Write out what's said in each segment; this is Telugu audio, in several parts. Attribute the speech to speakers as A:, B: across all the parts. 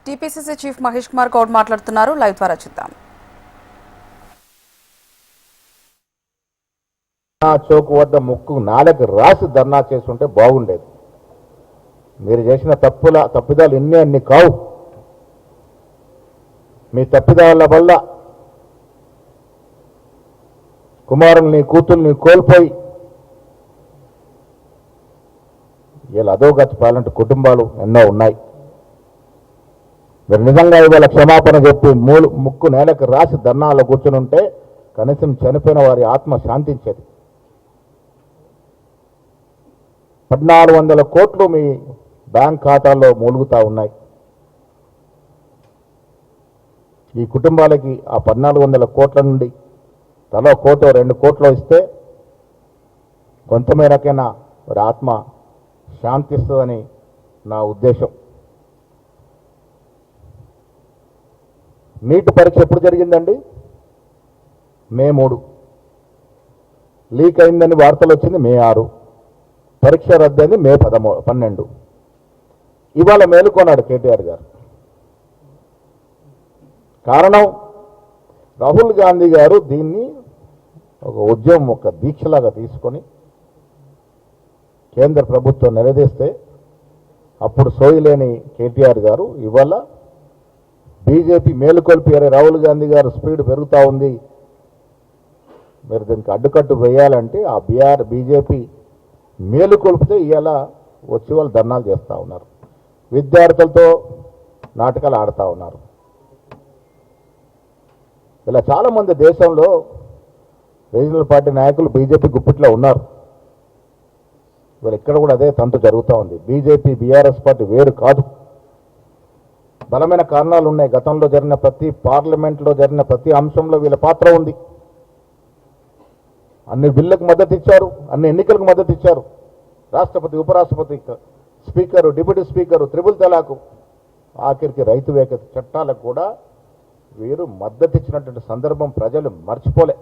A: టీపీసీసీ చీఫ్ మహేష్ కుమార్ గౌడ్ మాట్లాడుతున్నారు. లైవ్ ద్వారా చూద్దాం.
B: చౌక్ వద్ద ముక్కు నాలుగు రాసి ధర్నా చేస్తుంటే బాగుండేది. మీరు చేసిన తప్పిదాలు అన్ని కావు. మీ తప్పిదాల వల్ల కుమారుల్ని కూతుల్ని కోల్పోయి ఇలా అధోగతి పాలంటి కుటుంబాలు ఎన్నో ఉన్నాయి. మీరు నిజంగా ఇవాళ క్షమాపణ చెప్పి ముక్కు నేలకు రాసి ధర్నాలో కూర్చుని ఉంటే కనీసం చనిపోయిన వారి ఆత్మ శాంతించేది. 1400 కోట్లు మీ బ్యాంక్ ఖాతాల్లో మూలుగుతా ఉన్నాయి. ఈ కుటుంబాలకి ఆ 1400 కోట్ల నుండి తలో కోటో 2 కోట్లు ఇస్తే కొంతమేరకైనా వారి ఆత్మ శాంతిస్తుందని నా ఉద్దేశం. నీట్ పరీక్ష ఎప్పుడు జరిగిందండి? మే 3. లీక్ అయిందని వార్తలు వచ్చింది మే 6. పరీక్ష రద్దయింది మే 12. ఇవాళ మేలుకొన్నాడు కేటీఆర్ గారు. కారణం రాహుల్ గాంధీ గారు దీన్ని ఒక ఉద్యమం, ఒక దీక్షలాగా తీసుకొని కేంద్ర ప్రభుత్వం నిలదీస్తే అప్పుడు సోయిలేని కేటీఆర్ గారు ఇవాళ బీజేపీ మేలుకొల్పారు. రాహుల్ గాంధీ గారు స్పీడ్ పెరుగుతూ ఉంది, మీరు దీనికి అడ్డుకట్టు వేయాలంటే ఆ బీజేపీ మేలుకొల్పితే ఇవాళ వచ్చి వాళ్ళు ధర్నాలు చేస్తూ ఉన్నారు. విద్యార్థులతో నాటకాలు ఆడుతూ ఉన్నారు. ఇలా చాలామంది దేశంలో రీజనల్ పార్టీ నాయకులు బీజేపీ గుప్పిట్లో ఉన్నారు. వీళ్ళు ఇక్కడ కూడా అదే తంతు జరుగుతూ ఉంది. బీజేపీ బీఆర్ఎస్ పార్టీ వేరు కాదు. బలమైన కారణాలు ఉన్నాయి. గతంలో జరిగిన పార్లమెంట్లో జరిగిన ప్రతి అంశంలో వీళ్ళ పాత్ర ఉంది. అన్ని బిల్లులకు మద్దతు ఇచ్చారు, అన్ని ఎన్నికలకు మద్దతు ఇచ్చారు. రాష్ట్రపతి, ఉపరాష్ట్రపతి, స్పీకరు, డిప్యూటీ స్పీకరు, త్రిపుల్ తలాకు, ఆఖరికి రైతు వ్యతిరేక చట్టాలకు కూడా వీరు మద్దతు ఇచ్చినటువంటి సందర్భం ప్రజలు మర్చిపోలే.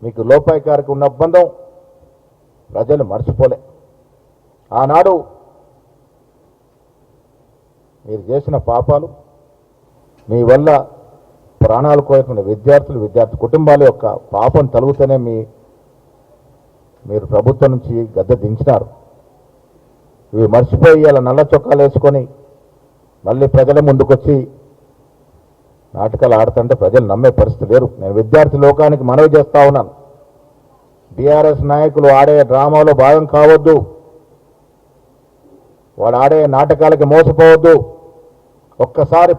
B: మీకు లోపాయికారికి ఉన్న ఒప్పందం ప్రజలు మర్చిపోలే. ఆనాడు మీరు చేసిన పాపాలు, మీ వల్ల ప్రాణాలు కోల్పోయిన విద్యార్థి కుటుంబాల యొక్క పాపం తలుగుతూనే మీరు ప్రభుత్వం నుంచి గద్దె దించినారు. ఇవి మర్చిపోయి అలా నల్ల చొక్కాలు వేసుకొని మళ్ళీ ప్రజల ముందుకొచ్చి నాటకాలు ఆడుతుంటే ప్రజలు నమ్మే పరిస్థితి లేరు. నేను విద్యార్థి లోకానికి మనవి చేస్తా ఉన్నాను. బీఆర్ఎస్ నాయకులు ఆడే డ్రామాలో భాగం కావద్దు. వాడు ఆడే నాటకాలకి మోసపోవద్దు. ఒక్కసారి